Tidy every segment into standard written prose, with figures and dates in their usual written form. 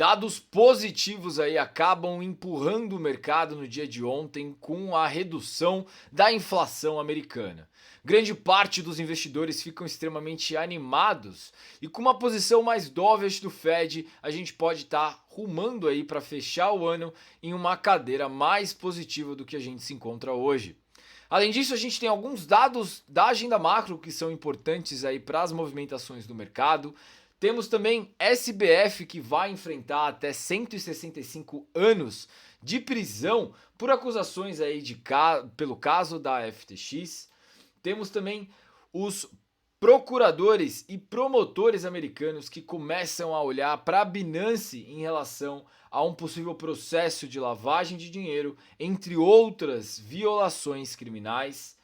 Dados positivos aí acabam empurrando o mercado no dia de ontem com a redução da inflação americana. Grande parte dos investidores ficam extremamente animados e com uma posição mais dovish do Fed, a gente pode estar rumando aí para fechar o ano em uma cadeira mais positiva do que a gente se encontra hoje. Além disso, a gente tem alguns dados da agenda macro que são importantes aí para as movimentações do mercado. Temos também SBF que vai enfrentar até 165 anos de prisão por acusações aí pelo caso da FTX. Temos também os procuradores e promotores americanos que começam a olhar para a Binance em relação a um possível processo de lavagem de dinheiro, entre outras violações criminais.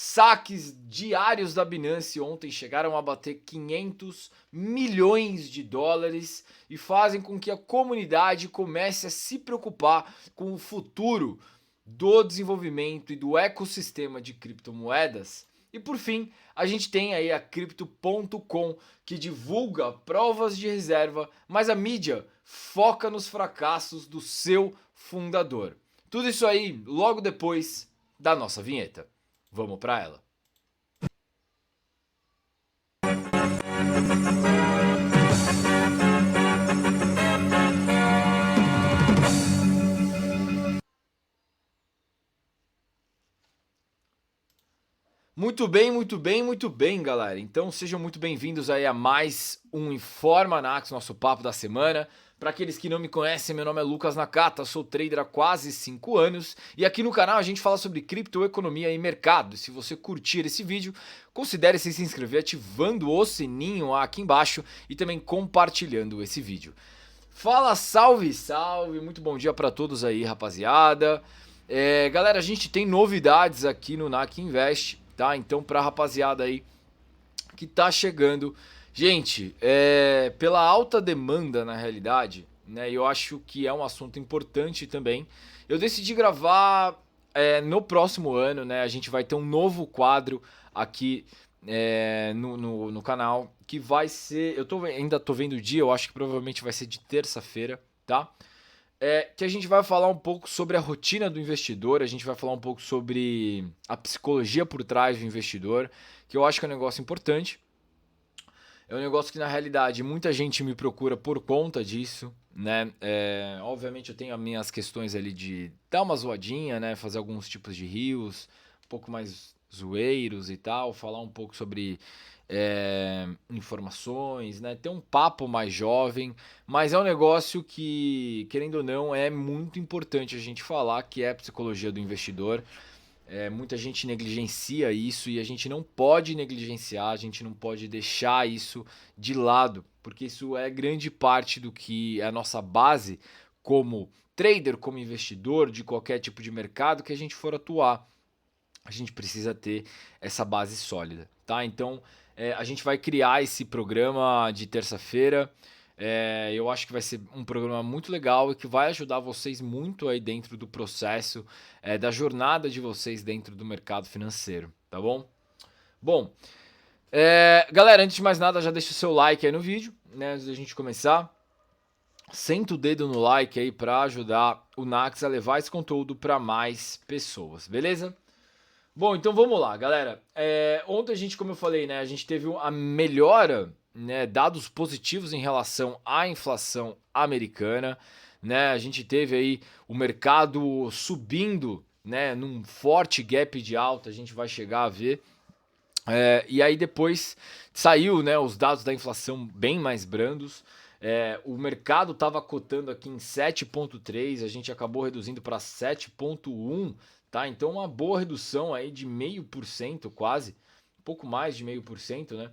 Saques diários da Binance ontem chegaram a bater 500 milhões de dólares e fazem com que a comunidade comece a se preocupar com o futuro do desenvolvimento e do ecossistema de criptomoedas. E por fim, a gente tem aí a Crypto.com, que divulga provas de reserva, mas a mídia foca nos fracassos do seu fundador. Tudo isso aí logo depois da nossa vinheta. Vamos para ela. Muito bem, galera. Então sejam muito bem-vindos aí a mais um Informa Nax, nosso papo da semana. Para aqueles que não me conhecem, meu nome é Lucas Nakata, sou trader há quase 5 anos e aqui no canal a gente fala sobre criptoeconomia e mercado. Se você curtir esse vídeo, considere se inscrever ativando o sininho aqui embaixo e também compartilhando esse vídeo. Fala, salve, salve, muito bom dia para todos aí, rapaziada. Galera, a gente tem novidades aqui no NAC Invest, tá? Então, pra rapaziada aí que tá chegando, gente, pela alta demanda na realidade, né? Eu acho que é um assunto importante também. Eu decidi gravar no próximo ano, né? A gente vai ter um novo quadro aqui no canal que vai ser. Ainda tô vendo o dia, eu acho que provavelmente vai ser de terça-feira, tá? Que a gente vai falar um pouco sobre a rotina do investidor, a gente vai falar um pouco sobre a psicologia por trás do investidor, que eu acho que é um negócio importante. É um negócio que na realidade muita gente me procura por conta disso, né? Obviamente eu tenho as minhas questões ali de dar uma zoadinha, né? Fazer alguns tipos de rios, um pouco mais zoeiros e tal, falar um pouco sobre informações, né? Ter um papo mais jovem, mas é um negócio que, querendo ou não, é muito importante a gente falar, que é a psicologia do investidor. Muita gente negligencia isso e a gente não pode negligenciar, a gente não pode deixar isso de lado, porque isso é grande parte do que é a nossa base como trader, como investidor de qualquer tipo de mercado que a gente for atuar. A gente precisa ter essa base sólida, tá? Então, a gente vai criar esse programa de terça-feira. Eu acho que vai ser um programa muito legal e que vai ajudar vocês muito aí dentro do processo, da jornada de vocês dentro do mercado financeiro, tá bom? Bom, galera, antes de mais nada, já deixa o seu like aí no vídeo, né? Antes da gente começar. Senta o dedo no like aí para ajudar o Nax a levar esse conteúdo para mais pessoas, beleza? Bom, então vamos lá, galera. Ontem a gente, como eu falei, né, a gente teve a melhora, né, dados positivos em relação à inflação americana, né? A gente teve aí o mercado subindo, né, num forte gap de alta, a gente vai chegar a ver. E aí depois saiu, né, os dados da inflação bem mais brandos. O mercado estava cotando aqui em 7,3, a gente acabou reduzindo para 7,1, tá? Então uma boa redução aí de 0,5% quase, um pouco mais de 0,5%, né?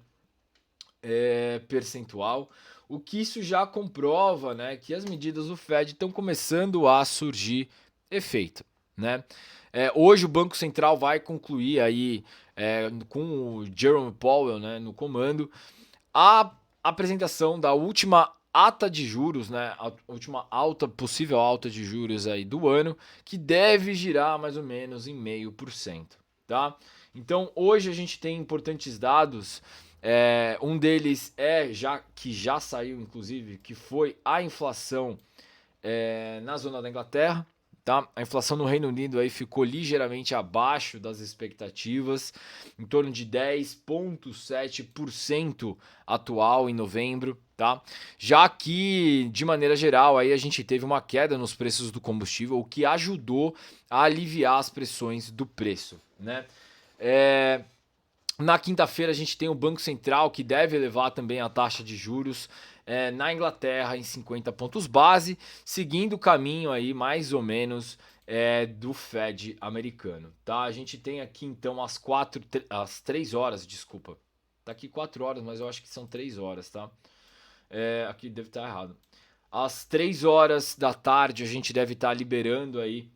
Percentual. O que isso já comprova, né, que as medidas do Fed estão começando a surgir efeito, né? Hoje o Banco Central vai concluir aí com o Jerome Powell, né, no comando, a apresentação da última ata de juros, né, a última possível alta de juros aí do ano, que deve girar mais ou menos em 0,5%, tá? Então hoje a gente tem importantes dados Um deles já saiu, inclusive, que foi a inflação na zona da Inglaterra. Tá? A inflação no Reino Unido aí ficou ligeiramente abaixo das expectativas, em torno de 10,7% atual em novembro. Tá? Já que, de maneira geral, aí a gente teve uma queda nos preços do combustível, o que ajudou a aliviar as pressões do preço. Né? Na quinta-feira a gente tem o Banco Central, que deve elevar também a taxa de juros na Inglaterra em 50 pontos base, seguindo o caminho aí mais ou menos do Fed americano. Tá? A gente tem aqui então às 3 horas, desculpa. Tá aqui 4 horas, mas eu acho que são 3 horas, tá? Aqui deve estar errado. Às 3 horas da tarde a gente deve estar liberando aí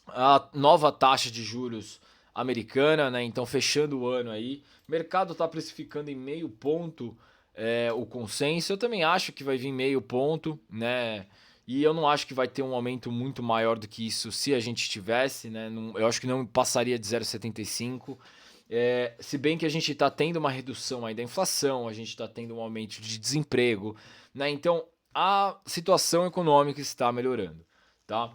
a nova taxa de juros americana, né? Então fechando o ano aí, o mercado está precificando em meio ponto o consenso. Eu também acho que vai vir meio ponto, né? E eu não acho que vai ter um aumento muito maior do que isso se a gente tivesse, né? Eu acho que não passaria de 0,75. Se bem que a gente está tendo uma redução aí da inflação, a gente está tendo um aumento de desemprego, né? Então a situação econômica está melhorando, tá?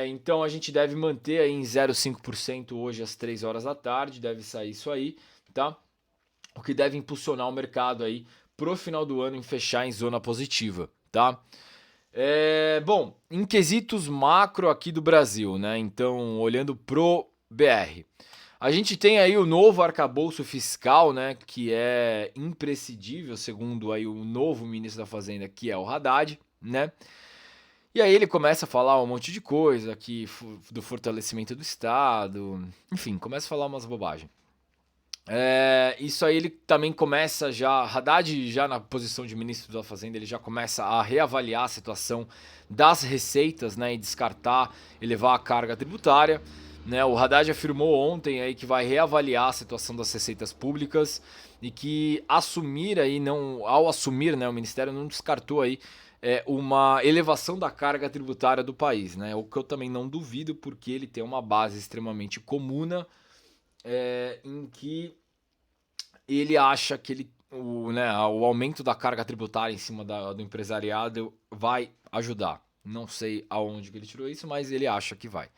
Então a gente deve manter aí em 0,5% hoje às 3 horas da tarde, deve sair isso aí, tá? O que deve impulsionar o mercado aí pro final do ano em fechar em zona positiva, tá? Bom, em quesitos macro aqui do Brasil, né? Então, olhando pro BR. A gente tem aí o novo arcabouço fiscal, né, que é imprescindível, segundo aí o novo ministro da Fazenda, que é o Haddad, né? E aí ele começa a falar um monte de coisa aqui do fortalecimento do Estado, enfim, começa a falar umas bobagens. Isso aí ele também começa já, Haddad já na posição de ministro da Fazenda, ele já começa a reavaliar a situação das receitas, né, e descartar, elevar a carga tributária. Né? O Haddad afirmou ontem aí que vai reavaliar a situação das receitas públicas e que ao assumir, né, o Ministério não descartou aí uma elevação da carga tributária do país, né? O que eu também não duvido, porque ele tem uma base extremamente comuna em que ele acha que o aumento da carga tributária em cima do empresariado vai ajudar. Não sei aonde que ele tirou isso, mas ele acha que vai.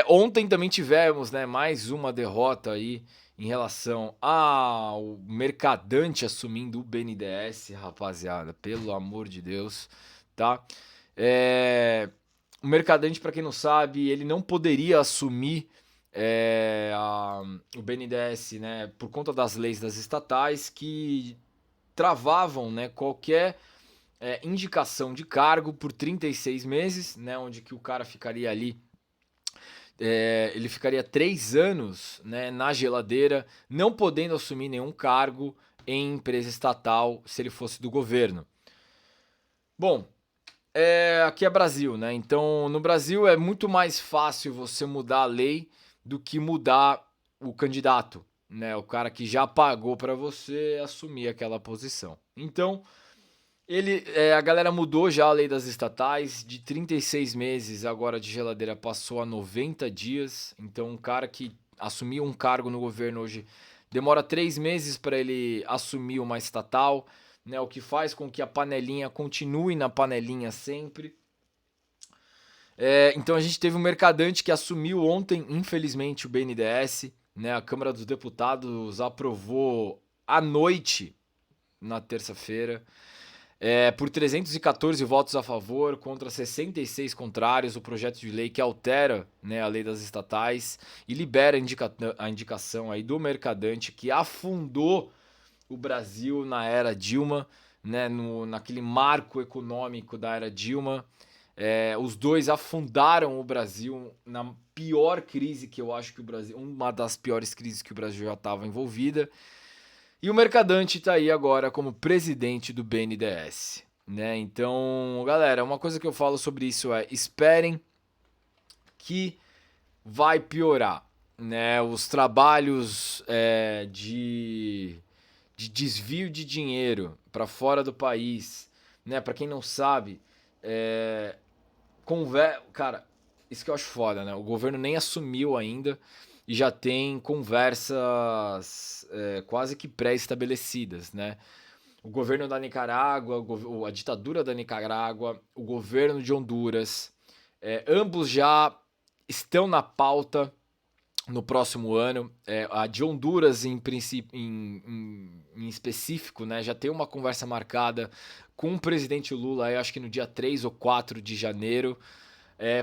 Ontem também tivemos, né, mais uma derrota aí em relação ao Mercadante assumindo o BNDES, rapaziada, pelo amor de Deus, tá? O Mercadante, para quem não sabe, ele não poderia assumir o BNDES, né, por conta das leis das estatais que travavam, né, qualquer indicação de cargo por 36 meses, né, onde que o cara ficaria ali ele ficaria 3 anos, né, na geladeira, não podendo assumir nenhum cargo em empresa estatal se ele fosse do governo. Bom, aqui é Brasil, né? Então, no Brasil é muito mais fácil você mudar a lei do que mudar o candidato, né? O cara que já pagou para você assumir aquela posição. Então, a galera mudou já a lei das estatais, de 36 meses agora de geladeira passou a 90 dias. Então um cara que assumiu um cargo no governo hoje demora 3 meses para ele assumir uma estatal, né? O que faz com que a panelinha continue na panelinha sempre. Então a gente teve um mercadante que assumiu ontem, infelizmente, o BNDES, né? A Câmara dos Deputados aprovou à noite, na terça-feira. Por 314 votos a favor contra 66 contrários, o projeto de lei que altera, né, a lei das estatais e libera a indicação aí do mercadante que afundou o Brasil na era Dilma, né, naquele marco econômico da era Dilma. Os dois afundaram o Brasil na pior crise que eu acho que o Brasil, uma das piores crises que o Brasil já estava envolvida. E o Mercadante está aí agora como presidente do BNDES, né? Então, galera, uma coisa que eu falo sobre isso esperem que vai piorar, né? Os trabalhos de desvio de dinheiro para fora do país, né? Para quem não sabe, cara, isso que eu acho foda, né? O governo nem assumiu ainda. e já tem conversas quase que pré-estabelecidas, né? O governo da Nicarágua, a ditadura da Nicarágua, o governo de Honduras, ambos já estão na pauta no próximo ano. A de Honduras, em princípio, em específico, né, já tem uma conversa marcada com o presidente Lula, eu acho que no dia 3 ou 4 de janeiro,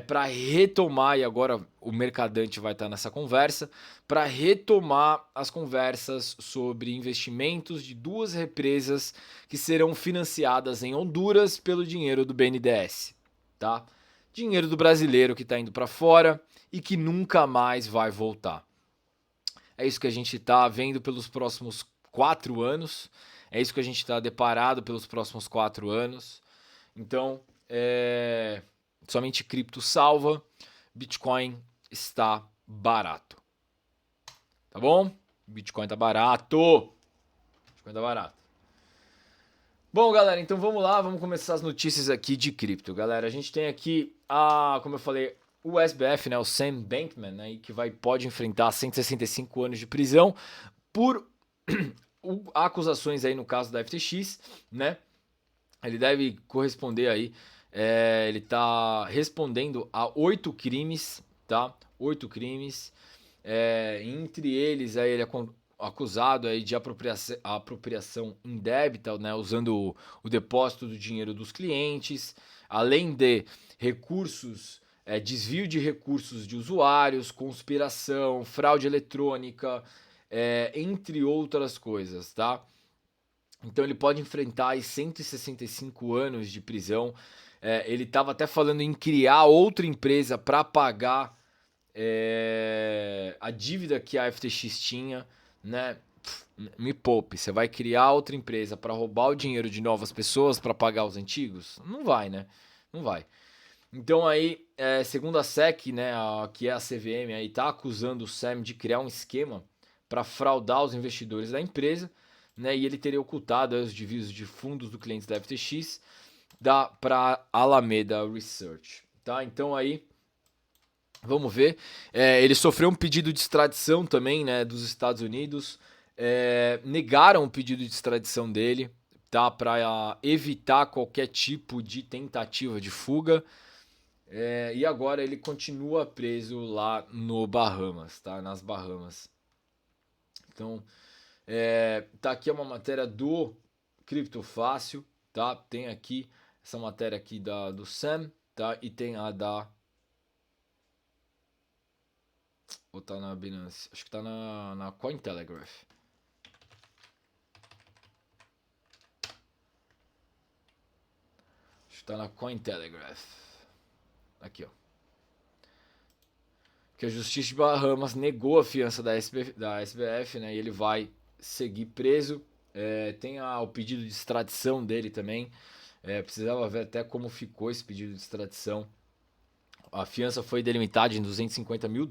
para retomar, e agora o Mercadante vai estar nessa conversa, para retomar as conversas sobre investimentos de duas represas que serão financiadas em Honduras pelo dinheiro do BNDES, tá? Dinheiro do brasileiro que está indo para fora e que nunca mais vai voltar. É isso que a gente está vendo pelos próximos 4 anos, é isso que a gente está deparado pelos próximos 4 anos. Então, somente cripto salva, Bitcoin está barato. Tá bom? Bitcoin tá barato. Bitcoin tá barato. Bom, galera, então vamos lá, vamos começar as notícias aqui de cripto. Galera, a gente tem aqui, como eu falei, o SBF, né, o Sam Bankman, né, que pode enfrentar 165 anos de prisão por acusações aí no caso da FTX, né? Ele deve corresponder aí, ele tá respondendo a 8 crimes, tá? 8 crimes, entre eles aí ele é acusado aí de apropriação indébita, né, usando o depósito do dinheiro dos clientes, além de recursos, desvio de recursos de usuários, conspiração, fraude eletrônica, entre outras coisas, tá? Então ele pode enfrentar aí 165 anos de prisão. Ele estava até falando em criar outra empresa para pagar a dívida que a FTX tinha, né? Me poupe, você vai criar outra empresa para roubar o dinheiro de novas pessoas para pagar os antigos? Não vai, né? Não vai. Então aí, segundo a SEC, né, que é a CVM, aí tá acusando o Sam de criar um esquema para fraudar os investidores da empresa, né? E ele teria ocultado os desvios de fundos do cliente da FTX para Alameda Research, tá? Então aí vamos ver. Ele sofreu um pedido de extradição também, né, dos Estados Unidos. Negaram o pedido de extradição dele, tá, para evitar qualquer tipo de tentativa de fuga. E agora ele continua preso lá no Bahamas, tá, nas Bahamas. Então, tá aqui uma matéria do Cripto Fácil, tá? Tem aqui essa matéria aqui do Sam, tá? E tem a da... Ou tá na Binance? Acho que tá na Cointelegraph. Acho que tá na Cointelegraph. Aqui, ó. Que a Justiça de Bahamas negou a fiança da SBF, né? E ele vai seguir preso. Tem o pedido de extradição dele também. Precisava ver até como ficou esse pedido de extradição. A fiança foi delimitada em $250 mil,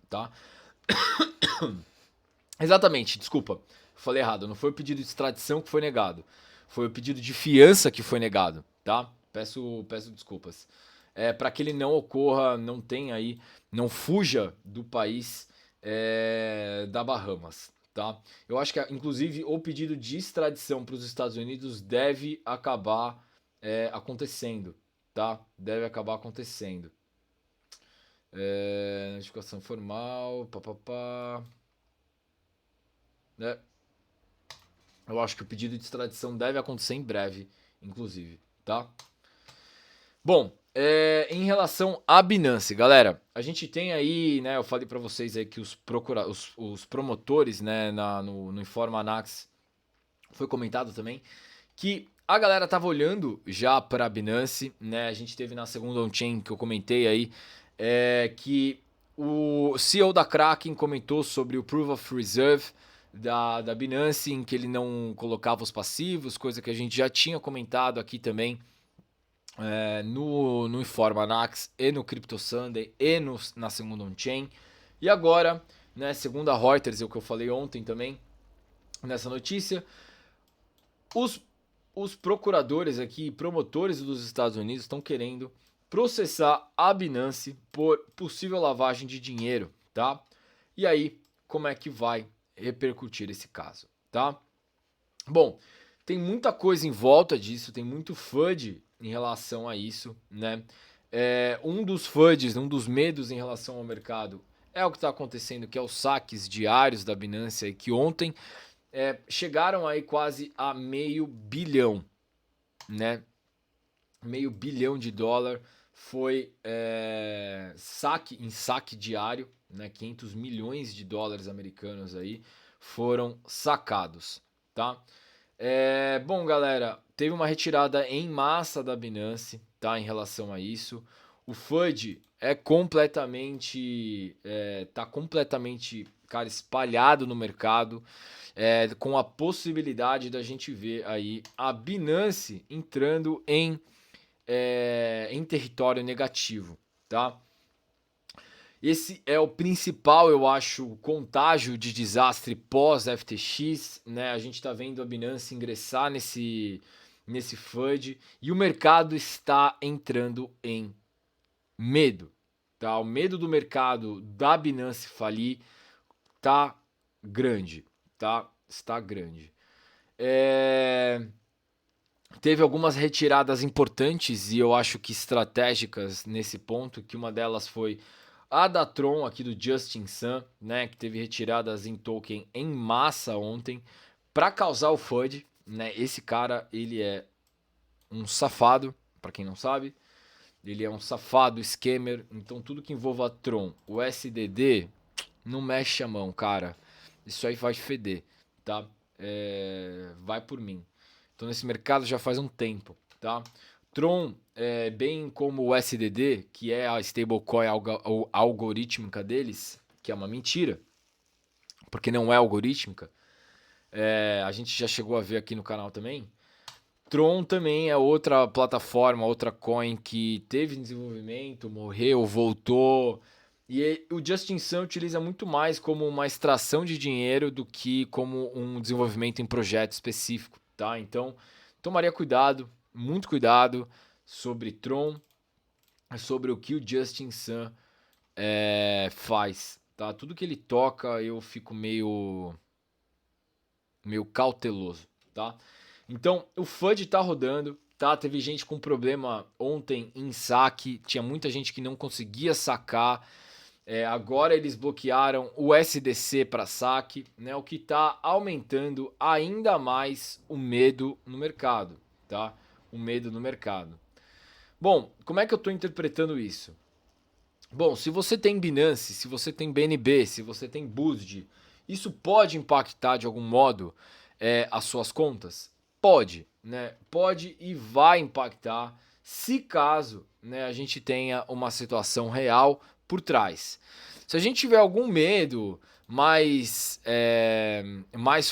tá? Exatamente, desculpa. Falei errado, não foi o pedido de extradição que foi negado. Foi o pedido de fiança que foi negado, tá? Peço desculpas. Para que ele não ocorra, não fuja do país da Bahamas, tá? Eu acho que, inclusive, o pedido de extradição para os Estados Unidos deve acabar acontecendo, tá? Deve acabar acontecendo. Notificação formal, papapá. Eu acho que o pedido de extradição deve acontecer em breve, inclusive, tá? Bom, em relação à Binance, galera, a gente tem aí, né, eu falei para vocês aí que os promotores, né, no Informa Anax, foi comentado também, que a galera tava olhando já para a Binance, né, a gente teve na segunda on-chain que eu comentei aí, que o CEO da Kraken comentou sobre o Proof of Reserve da Binance, em que ele não colocava os passivos, coisa que a gente já tinha comentado aqui também no Informa Anax e no Crypto Sunday e na segunda on-chain. E agora, né, segundo a Reuters, o que eu falei ontem também, nessa notícia, os procuradores aqui, promotores dos Estados Unidos estão querendo, processar a Binance por possível lavagem de dinheiro, tá? E aí, como é que vai repercutir esse caso, tá? Bom, tem muita coisa em volta disso, tem muito FUD em relação a isso, né? Um dos FUDs, um dos medos em relação ao mercado é o que está acontecendo, que é os saques diários da Binance, aí, que ontem chegaram aí quase a meio bilhão, né? Meio bilhão de dólar foi saque diário, né? 500 milhões de dólares americanos aí foram sacados, tá? Bom, galera, teve uma retirada em massa da Binance, tá? Em relação a isso. O FUD tá completamente, cara, espalhado no mercado, com a possibilidade da gente ver aí a Binance entrando em território negativo, tá? Esse é o principal, eu acho, contágio de desastre pós-FTX, né? A gente está vendo a Binance ingressar nesse FUD e o mercado está entrando em medo, tá? O medo do mercado da Binance falir tá grande, tá? Está grande. Teve algumas retiradas importantes e eu acho que estratégicas nesse ponto, que uma delas foi a da Tron aqui do Justin Sun, né, que teve retiradas em token em massa ontem para causar o FUD, né? Esse cara, ele é um safado, para quem não sabe, ele é um safado scammer, então tudo que envolva a Tron, o SDD, não mexe a mão, cara. Isso aí vai feder, tá? Vai por mim. Tô nesse mercado já faz um tempo, tá? Tron, bem como o SDD, que é a stablecoin algorítmica deles, que é uma mentira, porque não é algorítmica, a gente já chegou a ver aqui no canal também. Tron também é outra plataforma, outra coin que teve desenvolvimento, morreu, voltou. E o Justin Sun utiliza muito mais como uma extração de dinheiro do que como um desenvolvimento em projeto específico, tá? Então, tomaria cuidado, muito cuidado sobre Tron, sobre o que o Justin Sun faz, tá? Tudo que ele toca eu fico meio cauteloso, tá? Então, o FUD tá rodando, tá? Teve gente com problema ontem em saque, tinha muita gente que não conseguia sacar. Agora eles bloquearam o SDC para saque, né? O que está aumentando ainda mais o medo no mercado, tá? O medo no mercado. Bom, como é que eu estou interpretando isso? Bom, se você tem Binance, se você tem BNB, se você tem BUSD, isso pode impactar de algum modo as suas contas? Pode, né? Pode e vai impactar se caso, né, a gente tenha uma situação real por trás. Se a gente tiver algum medo mais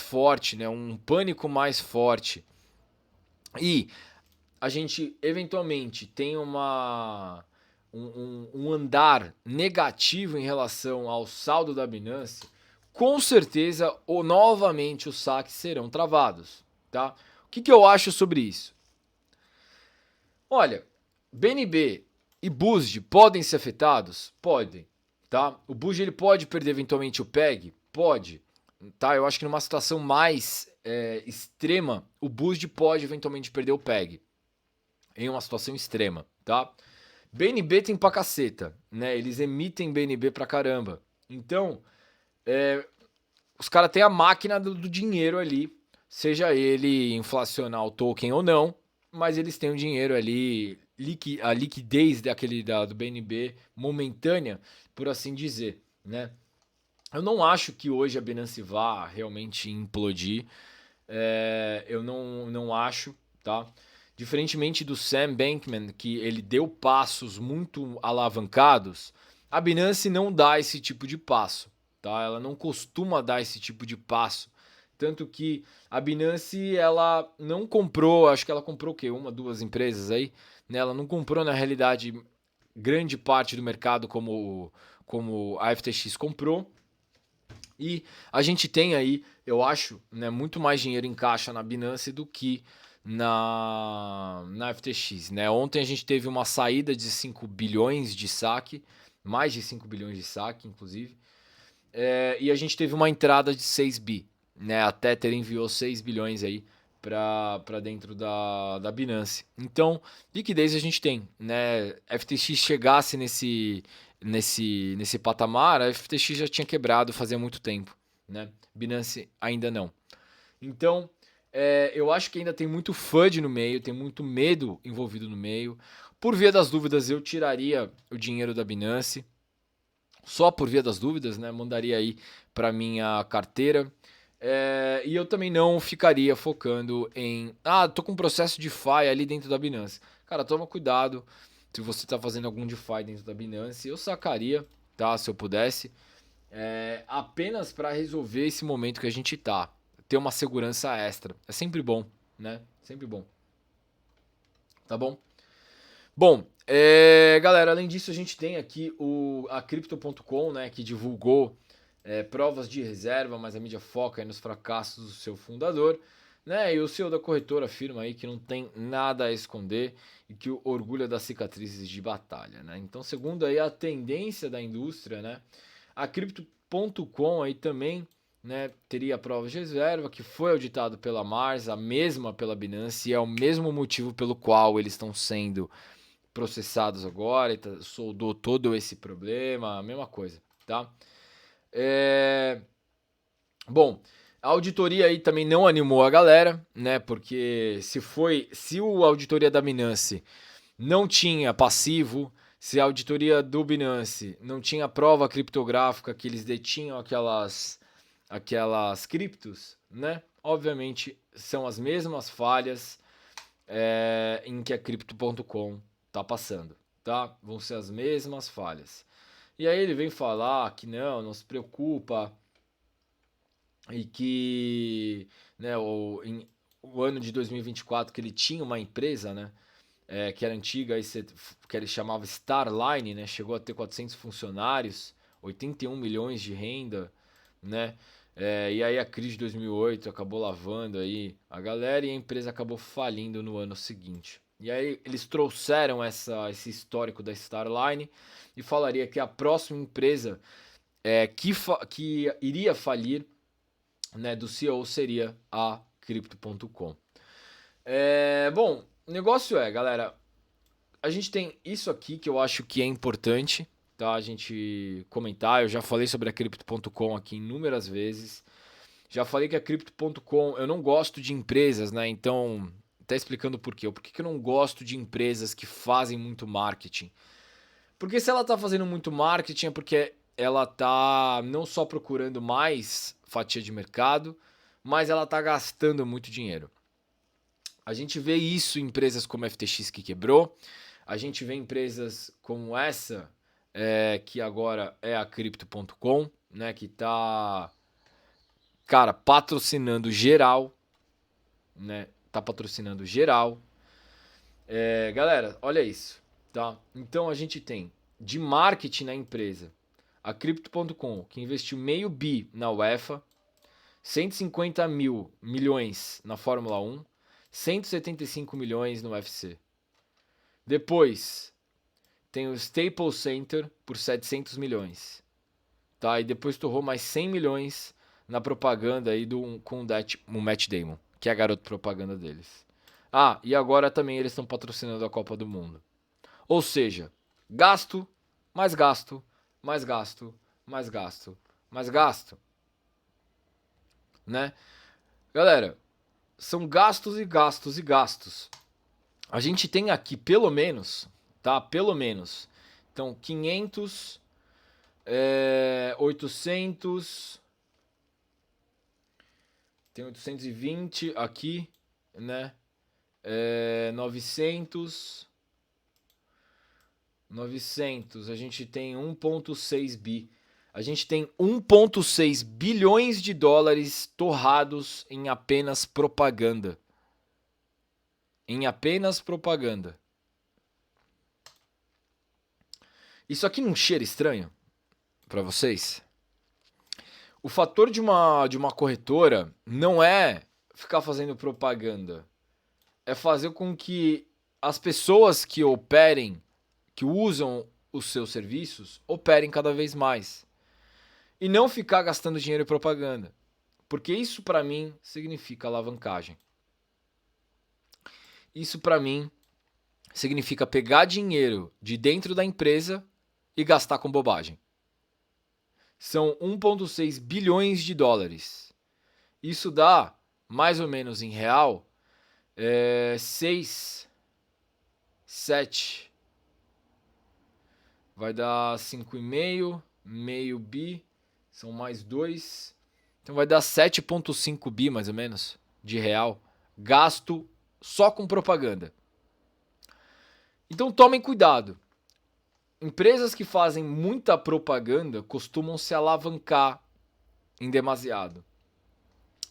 forte, né, um pânico mais forte e a gente eventualmente tem um andar negativo em relação ao saldo da Binance, com certeza novamente os saques serão travados, tá? O que eu acho sobre isso? Olha, BNB e BUSD podem ser afetados? Podem, tá? O BUSD ele pode perder eventualmente o PEG? Pode, tá? Eu acho que numa situação mais extrema, o BUSD pode eventualmente perder o PEG em uma situação extrema, tá? BNB tem pra caceta, né? Eles emitem BNB pra caramba. Então, os caras têm a máquina do dinheiro ali, seja ele inflacionar o token ou não, mas eles têm o dinheiro ali, a liquidez do BNB momentânea, por assim dizer, né? Eu não acho que hoje a Binance vá realmente implodir. Eu não acho, tá? Diferentemente do Sam Bankman, que ele deu passos muito alavancados, a Binance não dá esse tipo de passo, tá? Ela não costuma dar esse tipo de passo. Tanto que a Binance, ela não comprou, acho que ela comprou o quê? Uma, duas empresas aí, né? Ela não comprou, na realidade, grande parte do mercado como a FTX comprou. E a gente tem aí, eu acho, né, muito mais dinheiro em caixa na Binance do que na FTX, né? Ontem a gente teve uma saída de 5 bilhões de saque, mais de 5 bilhões de saque, inclusive. E a gente teve uma entrada de 6 bi, né? A Tether enviou 6 bilhões aí para dentro da Binance. Então, liquidez a gente tem, né? FTX chegasse nesse patamar, a FTX já tinha quebrado fazia muito tempo, né? Binance ainda não. Então, eu acho que ainda tem muito FUD no meio, tem muito medo envolvido no meio. Por via das dúvidas, eu tiraria o dinheiro da Binance, só por via das dúvidas, né? Mandaria aí para minha carteira. E eu também não ficaria focando em. Ah, tô com um processo de DeFi ali dentro da Binance. Cara, toma cuidado. Se você está fazendo algum DeFi dentro da Binance, eu sacaria, tá? Se eu pudesse. Apenas para resolver esse momento que a gente tá. Ter uma segurança extra. É sempre bom, né? Sempre bom. Tá bom? Bom, galera, além disso, a gente tem aqui a Crypto.com, né? Que divulgou provas de reserva, mas a mídia foca aí nos fracassos do seu fundador. Né? E o CEO da corretora afirma aí que não tem nada a esconder e que orgulha das cicatrizes de batalha. Né? Então, segundo aí a tendência da indústria, né? A Crypto.com aí também, né, teria provas de reserva, que foi auditado pela Mars, a mesma pela Binance, e é o mesmo motivo pelo qual eles estão sendo processados agora, e soldou todo esse problema, a mesma coisa, tá? Bom, a auditoria aí também não animou a galera, né? Porque se a auditoria da Binance não tinha passivo, se a auditoria do Binance não tinha prova criptográfica que eles detinham aquelas criptos, né? Obviamente são as mesmas falhas em que a Crypto.com tá passando, tá? Vão ser as mesmas falhas. E aí ele vem falar que não se preocupa e que, né, o ano de 2024 que ele tinha uma empresa, né, que era antiga, que ele chamava Starline, né, chegou a ter 400 funcionários, 81 milhões de renda, né, e aí a crise de 2008 acabou lavando aí a galera e a empresa acabou falindo no ano seguinte. E aí eles trouxeram esse histórico da Starline e falaria que a próxima empresa que iria falir, né, do CEO seria a Crypto.com. Bom, o negócio galera, a gente tem isso aqui que eu acho que é importante, tá? A gente comentar. Eu já falei sobre a Crypto.com aqui inúmeras vezes. Já falei que a Crypto.com, eu não gosto de empresas, né? Então, até explicando por quê. Por que eu não gosto de empresas que fazem muito marketing? Porque se ela tá fazendo muito marketing é porque ela tá não só procurando mais fatia de mercado, mas ela tá gastando muito dinheiro. A gente vê isso em empresas como a FTX que quebrou, a gente vê empresas como essa, que agora é a Crypto.com, né, que tá, cara, patrocinando geral, né, tá patrocinando geral. Galera, olha isso, tá? Então a gente tem de marketing na empresa a Crypto.com, que investiu meio bi na UEFA, 150 milhões na Fórmula 1, 175 milhões no UFC. Depois tem o Staples Center por 700 milhões. Tá? E depois torrou mais 100 milhões na propaganda aí com o Matt Damon, que é a garota propaganda deles. E agora também eles estão patrocinando a Copa do Mundo. Ou seja, gasto, mais gasto, mais gasto, mais gasto, mais gasto. Né? Galera, são gastos e gastos e gastos. A gente tem aqui pelo menos, tá? Pelo menos. Então, 500, 800, tem 820 aqui, né? 900, a gente tem 1,6 bi. A gente tem 1,6 bilhões de dólares torrados em apenas propaganda. Em apenas propaganda. Isso aqui não cheira estranho para vocês? O fator de uma corretora não é ficar fazendo propaganda. É fazer com que as pessoas que operem, que usam os seus serviços, operem cada vez mais. e não ficar gastando dinheiro em propaganda, porque isso para mim significa alavancagem. Isso para mim significa pegar dinheiro de dentro da empresa e gastar com bobagem. São 1,6 bilhões de dólares. Isso dá, mais ou menos em real, 6, 7, vai dar 5,5, meio bi, são mais 2, então vai dar 7,5 bi mais ou menos de real, gasto só com propaganda. Então tomem cuidado. Empresas que fazem muita propaganda costumam se alavancar em demasiado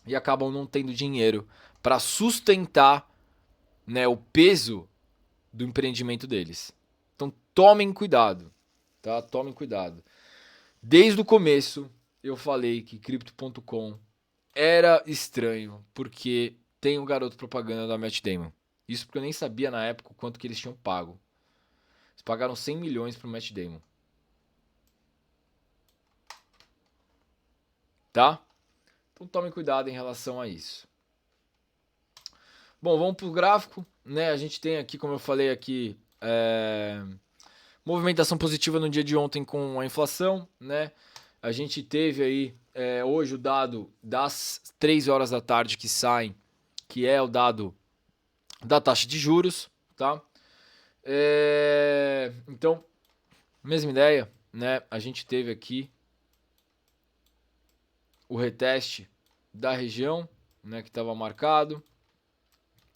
e acabam não tendo dinheiro para sustentar, né, o peso do empreendimento deles. Então tomem cuidado, tá? Tomem cuidado. Desde o começo eu falei que Crypto.com era estranho porque tem um garoto propaganda da Matt Damon. Isso porque eu nem sabia na época o quanto que eles tinham pago. Eles pagaram 100 milhões pro Matt Damon. Tá? Então tome cuidado em relação a isso. Bom, vamos pro gráfico, né? A gente tem aqui, como eu falei aqui, movimentação positiva no dia de ontem com a inflação, né? A gente teve aí hoje o dado das 3 horas da tarde que sai, que é o dado da taxa de juros, tá? Então, mesma ideia, né? A gente teve aqui o reteste da região, né, que estava marcado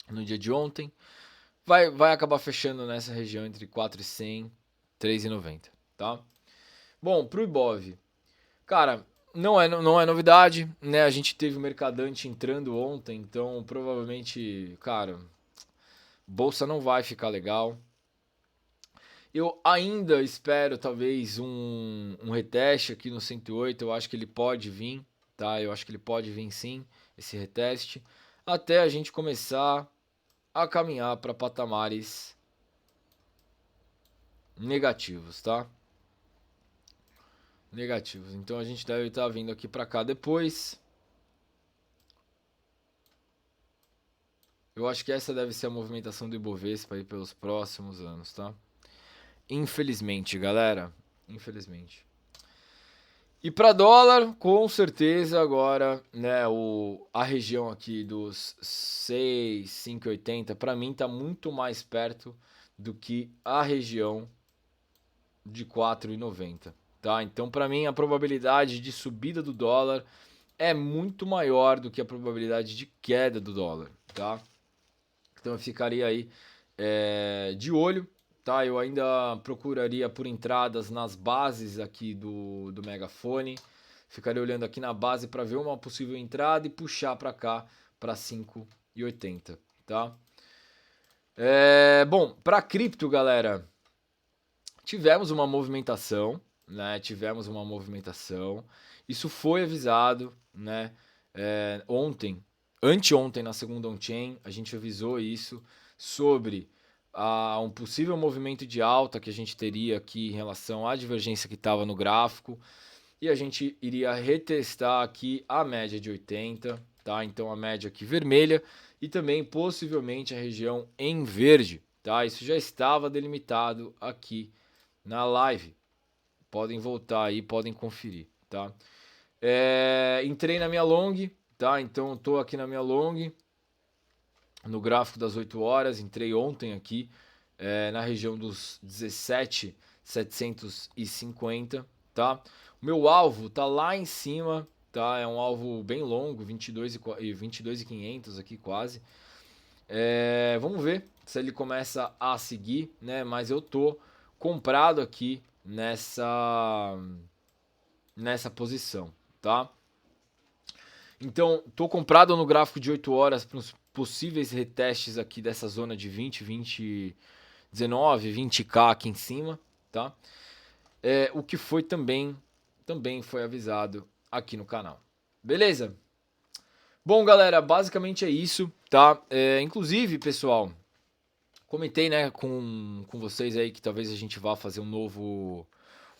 no dia de ontem. Vai acabar fechando nessa região entre 4,100 e 3,90, tá? Bom, pro Ibov, cara, não é novidade, né? A gente teve o Mercadante entrando ontem, então provavelmente, cara, bolsa não vai ficar legal. Eu ainda espero talvez um reteste aqui no 108, eu acho que ele pode vir, tá? Eu acho que ele pode vir sim, esse reteste, até a gente começar a caminhar para patamares negativos, tá? Negativos. Então a gente deve estar vindo aqui para cá depois. Eu acho que essa deve ser a movimentação do Ibovespa aí pelos próximos anos, tá? Infelizmente, galera. Infelizmente. E para dólar, com certeza agora, né, a região aqui dos 6, 5,80 para mim tá muito mais perto do que a região de 4,90, tá? Então para mim a probabilidade de subida do dólar é muito maior do que a probabilidade de queda do dólar, tá? Então eu ficaria aí de olho, tá? Eu ainda procuraria por entradas nas bases aqui do Megafone. Ficaria olhando aqui na base para ver uma possível entrada e puxar para cá para 5,80, tá? Bom, para cripto, galera, tivemos uma movimentação, né? Tivemos uma movimentação. Isso foi avisado, né? Anteontem na segunda on-chain, a gente avisou isso sobre um possível movimento de alta que a gente teria aqui em relação à divergência que estava no gráfico. E a gente iria retestar aqui a média de 80, tá? Então a média aqui vermelha e também possivelmente a região em verde, tá? Isso já estava delimitado aqui na live. Podem voltar aí, podem conferir, tá? Entrei na minha long, tá? Então estou aqui na minha long, no gráfico das 8 horas, entrei ontem aqui na região dos 17,750, tá? O meu alvo tá lá em cima, tá? É um alvo bem longo, 22,500 aqui quase. Vamos ver se ele começa a seguir, né? Mas eu tô comprado aqui nessa posição, tá? Então, tô comprado no gráfico de 8 horas para os possíveis retestes aqui dessa zona de 20, 19, 20k aqui em cima, tá? O que foi também foi avisado aqui no canal. Beleza? Bom, galera, basicamente é isso, tá? Inclusive, pessoal, comentei, né, com vocês aí que talvez a gente vá fazer um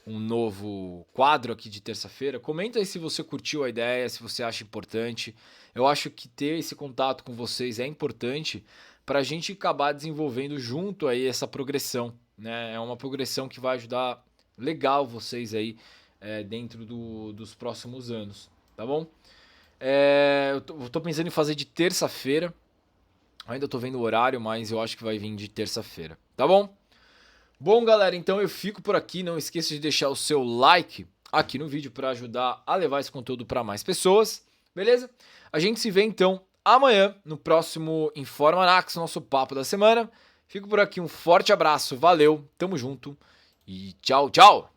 um novo quadro aqui de terça-feira. Comenta aí se você curtiu a ideia, se você acha importante. Eu acho que ter esse contato com vocês é importante para a gente acabar desenvolvendo junto aí essa progressão, né? É uma progressão que vai ajudar legal vocês aí dentro dos próximos anos, tá bom? Eu tô pensando em fazer de terça-feira. Ainda tô vendo o horário, mas eu acho que vai vir de terça-feira, tá bom? Bom, galera, então eu fico por aqui. Não esqueça de deixar o seu like aqui no vídeo para ajudar a levar esse conteúdo para mais pessoas, beleza? A gente se vê então amanhã no próximo Informa Nax, nosso papo da semana. Fico por aqui, um forte abraço, valeu, tamo junto e tchau, tchau!